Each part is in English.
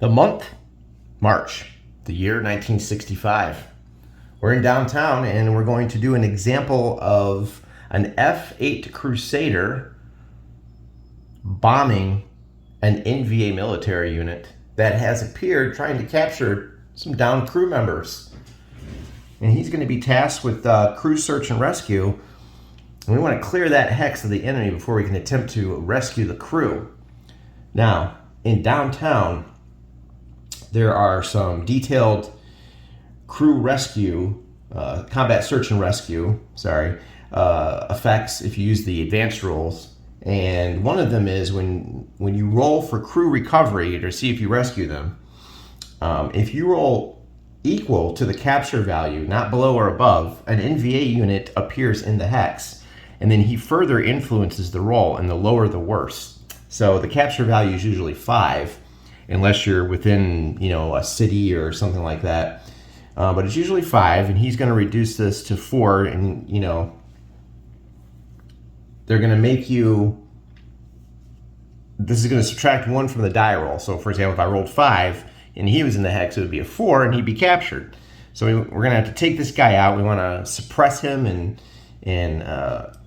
The month, March, the year 1965. We're in downtown and we're going to do an example of an F-8 Crusader bombing an NVA military unit that has appeared trying to capture some downed crew members. And he's going to be tasked with crew search and rescue. And we want to clear that hex of the enemy before we can attempt to rescue the crew. Now, in downtown, there are some detailed crew rescue, combat search and rescue, effects if you use the advanced rules. And one of them is when you roll for crew recovery to see if you rescue them, if you roll equal to the capture value, not below or above, an NVA unit appears in the hex. And then he further influences the roll, and the lower the worse. So the capture value is usually 5. Unless you're within, a city or something like that. But it's usually 5, and he's going to reduce this to 4, and, they're going to make you, this is going to subtract 1 from the die roll. So, for example, if I rolled 5, and he was in the hex, it would be a 4, and he'd be captured. So we're going to have to take this guy out. We want to suppress him, and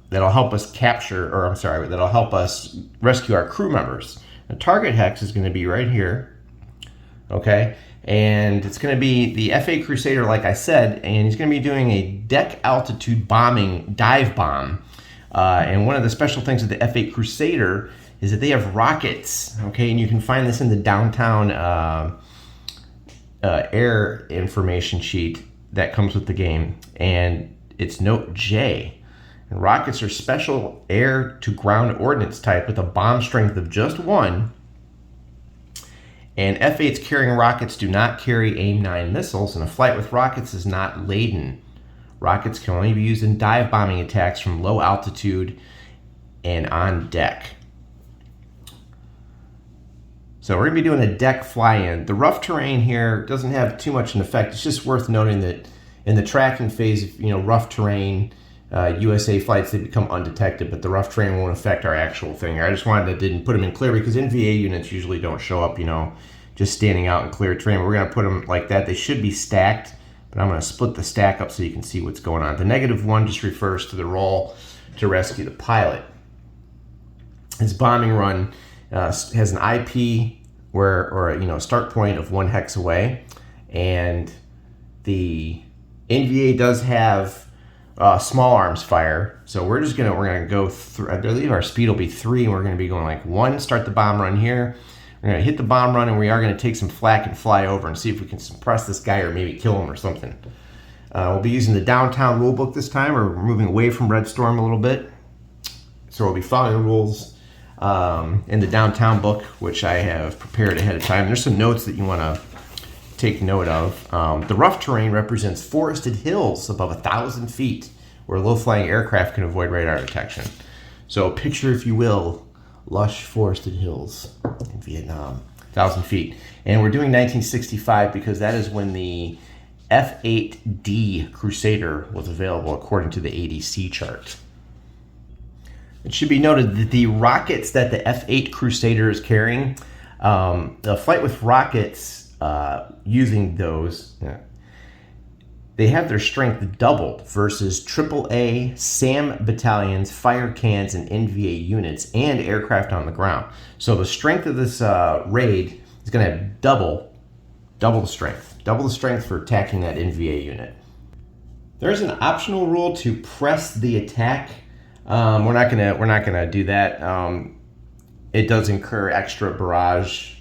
that'll help us that'll help us rescue our crew members. The target hex is going to be right here, okay? And it's going to be the F-8 Crusader, like I said, and he's going to be doing a deck altitude bombing dive bomb. And one of the special things with the F-8 Crusader is that they have rockets, okay? And you can find this in the downtown air information sheet that comes with the game, and it's note J. And rockets are special air-to-ground ordnance type with a bomb strength of just 1. And F-8s carrying rockets do not carry AIM-9 missiles, and a flight with rockets is not laden. Rockets can only be used in dive bombing attacks from low altitude and on deck. So we're going to be doing a deck fly-in. The rough terrain here doesn't have too much an effect. It's just worth noting that in the tracking phase, rough terrain, USA flights, they become undetected, but the rough terrain won't affect our actual thing. I just didn't put them in clear because NVA units usually don't show up, just standing out in clear terrain. We're going to put them like that. They should be stacked, but I'm going to split the stack up so you can see what's going on. The -1 just refers to the roll to rescue the pilot. This bombing run has an IP or a start point of 1 hex away, and the NVA does have small arms fire, so we're gonna go through. I believe our speed will be 3, and we're gonna be going like 1. Start the bomb run here. We're gonna hit the bomb run, and we are gonna take some flak and fly over and see if we can suppress this guy or maybe kill him or something. We'll be using the downtown rulebook this time. We're moving away from Red Storm a little bit, so we'll be following the rules in the downtown book, which I have prepared ahead of time. There's some notes that you want to take note of. The rough terrain represents forested hills above 1,000 feet where low-flying aircraft can avoid radar detection. So picture, if you will, lush forested hills in Vietnam, 1,000 feet. And we're doing 1965 because that is when the F-8D Crusader was available according to the ADC chart. It should be noted that the rockets that the F-8 Crusader is carrying, the flight with rockets, using those, they have their strength doubled versus AAA SAM battalions, fire cans, and NVA units, and aircraft on the ground. So the strength of this raid is going to have double the strength for attacking that NVA unit. There's an optional rule to press the attack. We're not gonna do that. It does incur extra barrage.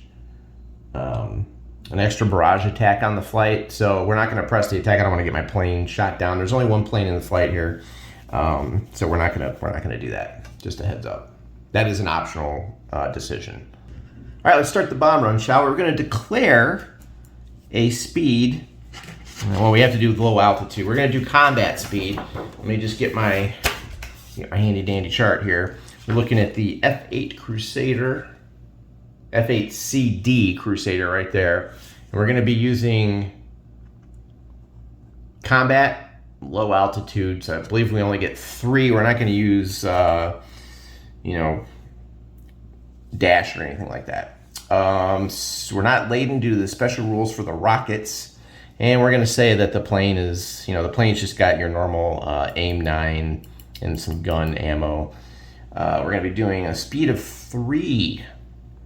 An extra barrage attack on the flight, so we're not going to press the attack. I don't want to get my plane shot down. There's only 1 plane in the flight here, so we're not going to do that. Just a heads up. That is an optional decision. All right, let's start the bomb run, shall we? We're going to declare a speed. Well, we have to do low altitude. We're going to do combat speed. Let me just get my handy dandy chart here. We're looking at the F-8 Crusader. F-8CD Crusader right there. And we're going to be using combat, low altitude. So I believe we only get 3. We're not going to use, dash or anything like that. So we're not laden due to the special rules for the rockets. And we're going to say that the plane is, the plane's just got your normal AIM 9 and some gun ammo. We're going to be doing a speed of 3.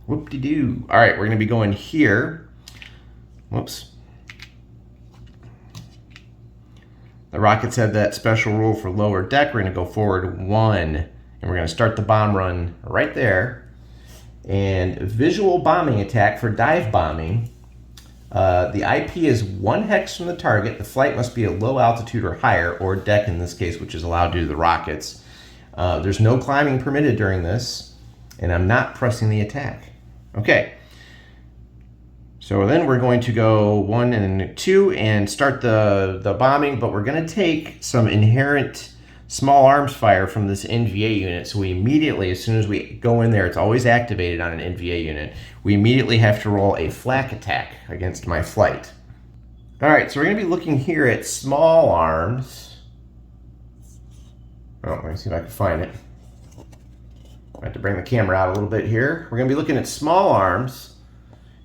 Whoop-de-doo. All right, we're going to be going here. Whoops. The rockets have that special rule for lower deck. We're going to go forward 1, and we're going to start the bomb run right there. And visual bombing attack for dive bombing. The IP is 1 hex from the target. The flight must be at low altitude or higher, or deck in this case, which is allowed due to the rockets. There's no climbing permitted during this, and I'm not pressing the attack. Okay. So then we're going to go 1 and 2 and start the bombing, but we're going to take some inherent small arms fire from this NVA unit. So we immediately, as soon as we go in there, it's always activated on an NVA unit. We immediately have to roll a flak attack against my flight. All right, so we're going to be looking here at small arms. Oh, let me see if I can find it. I have to bring the camera out a little bit here. We're going to be looking at small arms.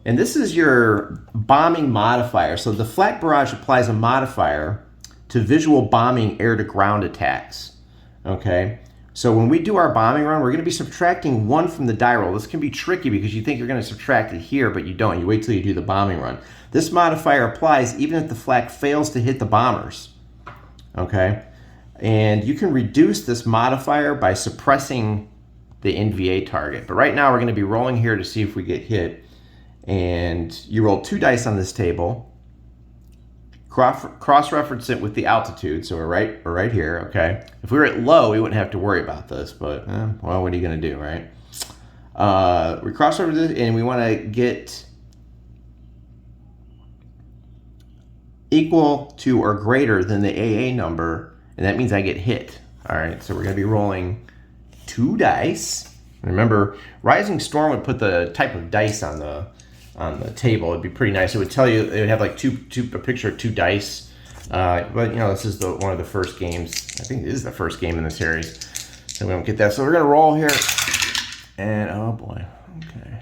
And this is your bombing modifier. So the flak barrage applies a modifier to visual bombing air-to-ground attacks. Okay? So when we do our bombing run, we're going to be subtracting 1 from the die roll. This can be tricky because you think you're going to subtract it here, but you don't. You wait till you do the bombing run. This modifier applies even if the flak fails to hit the bombers. Okay? And you can reduce this modifier by suppressing the NVA target. But right now we're going to be rolling here to see if we get hit. And you roll 2 dice on this table. Cross-reference it with the altitude, so we're right here, okay? If we were at low, we wouldn't have to worry about this, but, well, what are you going to do, right? We cross-reference it, and we want to get equal to or greater than the AA number, and that means I get hit. All right, so we're going to be rolling 2 dice. Remember, Rising Storm would put the type of dice on the table. It'd be pretty nice. It would tell you, it would have like a picture of 2 dice. But this is one of the first games. I think it is the first game in the series. So we don't get that. So we're gonna roll here, and oh boy, okay.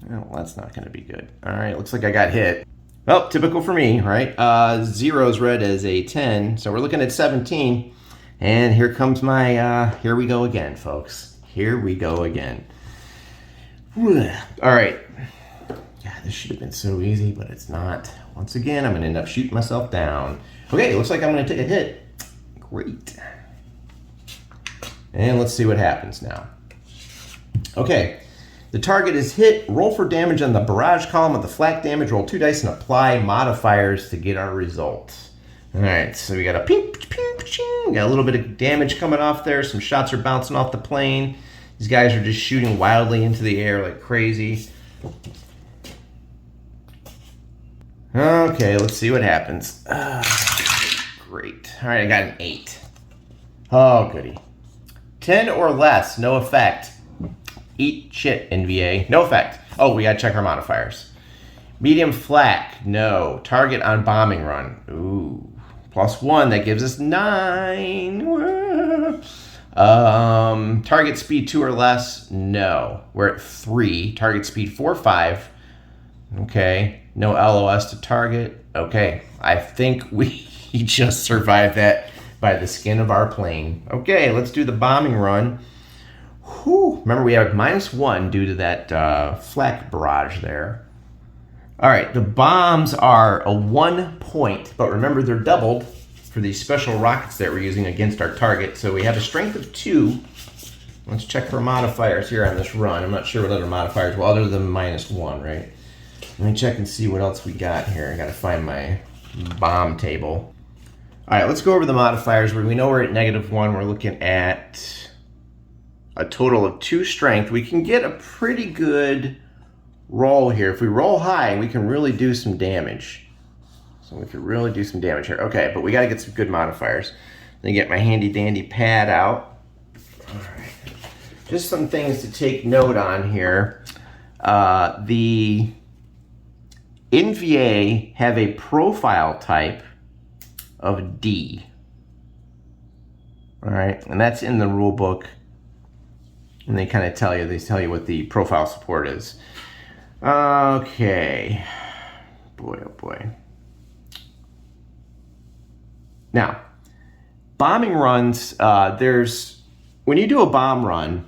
Well, that's not gonna be good. All right, looks like I got hit. Well, typical for me, right? 0 is read as a 10, so we're looking at 17. And here comes my, here we go again, folks. Here we go again. All right. Yeah, this should have been so easy, but it's not. Once again, I'm going to end up shooting myself down. Okay, looks like I'm going to take a hit. Great. And let's see what happens now. Okay, the target is hit. Roll for damage on the barrage column of the flak damage. Roll 2 dice and apply modifiers to get our results. All right, so we got a ping, ping, ping. Got a little bit of damage coming off there. Some shots are bouncing off the plane. These guys are just shooting wildly into the air like crazy. Okay, let's see what happens. Great. All right, I got an 8. Oh, goody. 10 or less, no effect. Eat shit, NVA. No effect. Oh, we got to check our modifiers. Medium flak, no. Target on bombing run. Ooh. +1, that gives us 9. Target speed 2 or less, no. We're at 3. Target speed 4, 5. Okay. No LOS to target. Okay. I think we just survived that by the skin of our plane. Okay, let's do the bombing run. Whew. Remember, we have -1 due to that flak barrage there. All right, the bombs are a 1 point, but remember they're doubled for these special rockets that we're using against our target. So we have a strength of 2. Let's check for modifiers here on this run. I'm not sure what other modifiers, well, other than -1, right? Let me check and see what else we got here. I gotta find my bomb table. All right, let's go over the modifiers. We know we're at -1. We're looking at a total of 2 strength. We can get a pretty good roll here. If we roll high, we can really do some damage. So we could really do some damage here. Okay, but we got to get some good modifiers. Let me get my handy dandy pad out. All right. Just some things to take note on here. The NVA have a profile type of D. All right, and that's in the rule book. and they kind of tell you what the profile support is. Okay, boy, oh boy. Now, bombing runs, when you do a bomb run,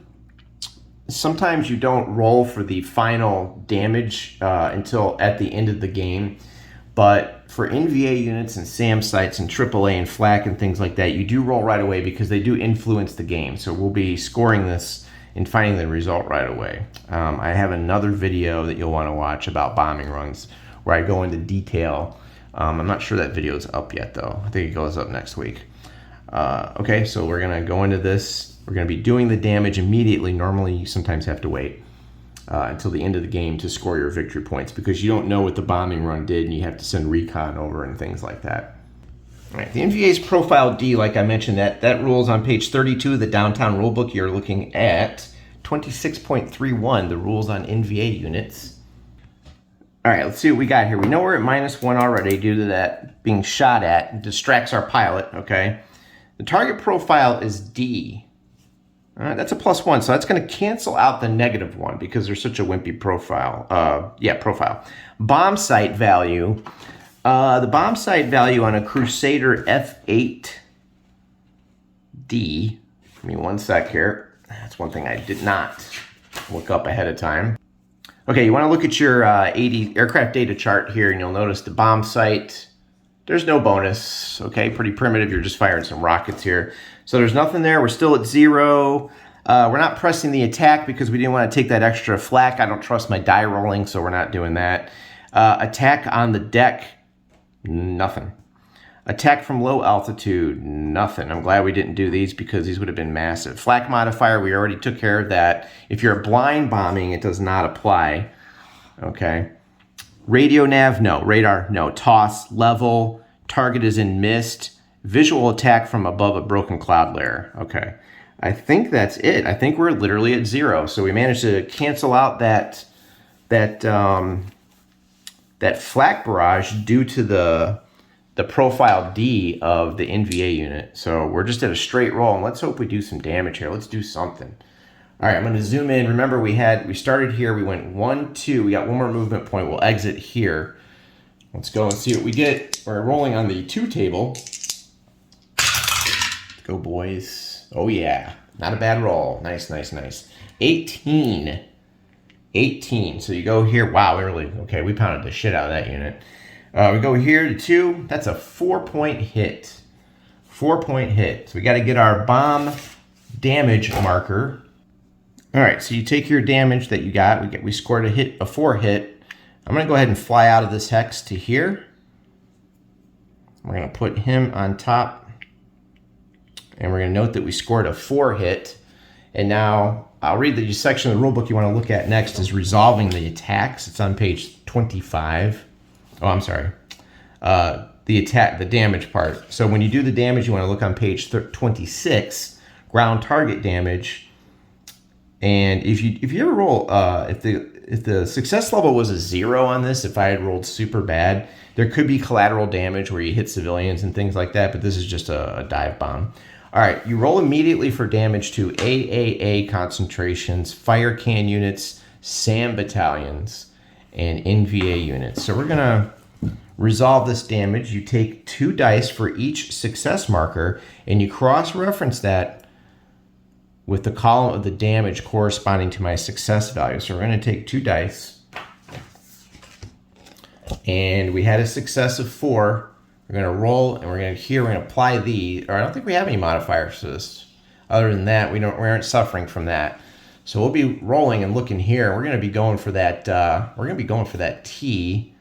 sometimes you don't roll for the final damage until at the end of the game. But for NVA units and SAM sites and AAA and FLAC and things like that, you do roll right away because they do influence the game. So we'll be scoring this and finding the result right away. I have another video that you'll want to watch about bombing runs where I go into detail. I'm not sure that video is up yet, though. I think it goes up next week. Okay, so we're going to go into this. We're going to be doing the damage immediately. Normally, you sometimes have to wait until the end of the game to score your victory points because you don't know what the bombing run did and you have to send recon over and things like that. All right, the NVA's Profile D, like I mentioned, that rules on page 32 of the Downtown Rulebook. You're looking at 26.31, the rules on NVA units. All right, let's see what we got here. We know we're at -1 already due to that being shot at. It distracts our pilot, okay? The target profile is D. All right, that's a +1, so that's going to cancel out the -1 because there's such a wimpy profile. Profile. Bomb site value. The bomb site value on a Crusader F8D. Give me one sec here. That's one thing I did not look up ahead of time. Okay, you want to look at your aircraft data chart here, and you'll notice the bomb site. There's no bonus, okay? Pretty primitive. You're just firing some rockets here. So there's nothing there. We're still at 0. We're not pressing the attack because we didn't want to take that extra flak. I don't trust my die rolling, so we're not doing that. Attack on the deck, nothing. Attack from low altitude, nothing. I'm glad we didn't do these because these would have been massive. Flak modifier, we already took care of that. If you're blind bombing, it does not apply, okay? Radio nav, no. Radar, no. Toss, level, target is in mist. Visual attack from above a broken cloud layer. Okay. I think that's it. I think we're literally at 0. So we managed to cancel out that flak barrage due to the profile D of the NVA unit. So we're just at a straight roll, and let's hope we do some damage here. Let's do something. All right, I'm going to zoom in. Remember, we started here. We went 1, 2. We got one more movement point. We'll exit here. Let's go and see what we get. We're rolling on the 2 table. Let's go, boys. Oh, yeah. Not a bad roll. Nice, nice, nice. 18. 18. So you go here. Wow, okay, we pounded the shit out of that unit. We go here to 2. That's a 4-point hit. 4-point hit. So we got to get our bomb damage marker. All right, so you take your damage that you got. We scored a 4 hit. I'm going to go ahead and fly out of this hex to here. We're going to put him on top. And we're going to note that we scored a 4 hit. And now I'll read the section of the rulebook you want to look at next is resolving the attacks. It's on page 25. Oh, I'm sorry. The damage part. So when you do the damage, you want to look on page 26, ground target damage. And if you ever roll, if the success level was a 0 on this, if I had rolled super bad, there could be collateral damage where you hit civilians and things like that, but this is just a dive bomb. All right, you roll immediately for damage to AAA concentrations, fire can units, SAM battalions, and NVA units. So we're gonna resolve this damage. You take 2 dice for each success marker, and you cross-reference that with the column of the damage corresponding to my success value. So we're going to take 2 dice. And we had a success of 4. We're going to roll, and we're going to apply the, or I don't think we have any modifiers for this. Other than that, we aren't suffering from that. So we'll be rolling and looking here. We're going to be going for that, T,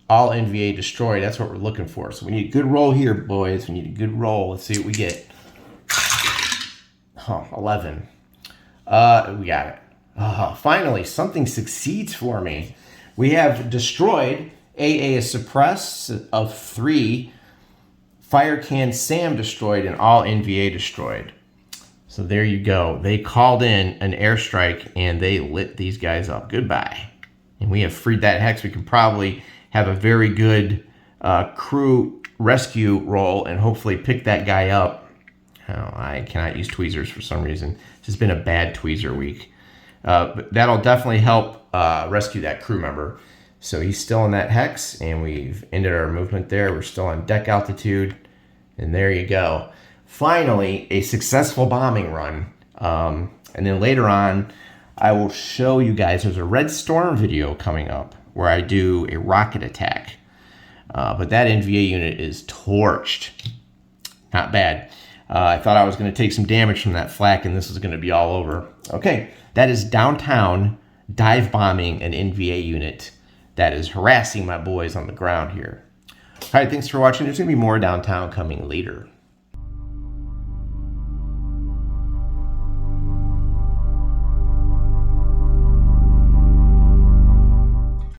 all NVA destroyed. That's what we're looking for. So we need a good roll here, boys. We need a good roll. Let's see what we get. 11. We got it. Finally, something succeeds for me. We have destroyed. AA is suppressed of 3. Fire can SAM destroyed and all NVA destroyed. So there you go. They called in an airstrike and they lit these guys up. Goodbye. And we have freed that hex. We can probably have a very good crew rescue roll and hopefully pick that guy up. Oh, I cannot use tweezers for some reason. It's just been a bad tweezer week. But that'll definitely help rescue that crew member. So he's still in that hex, and we've ended our movement there. We're still on deck altitude, and there you go. Finally, a successful bombing run. And then later on, I will show you guys, there's a Red Storm video coming up where I do a rocket attack. But that NVA unit is torched. Not bad. I thought I was going to take some damage from that flak, and this is going to be all over. Okay, that is downtown dive bombing an NVA unit that is harassing my boys on the ground here. All right, thanks for watching. There's going to be more downtown coming later.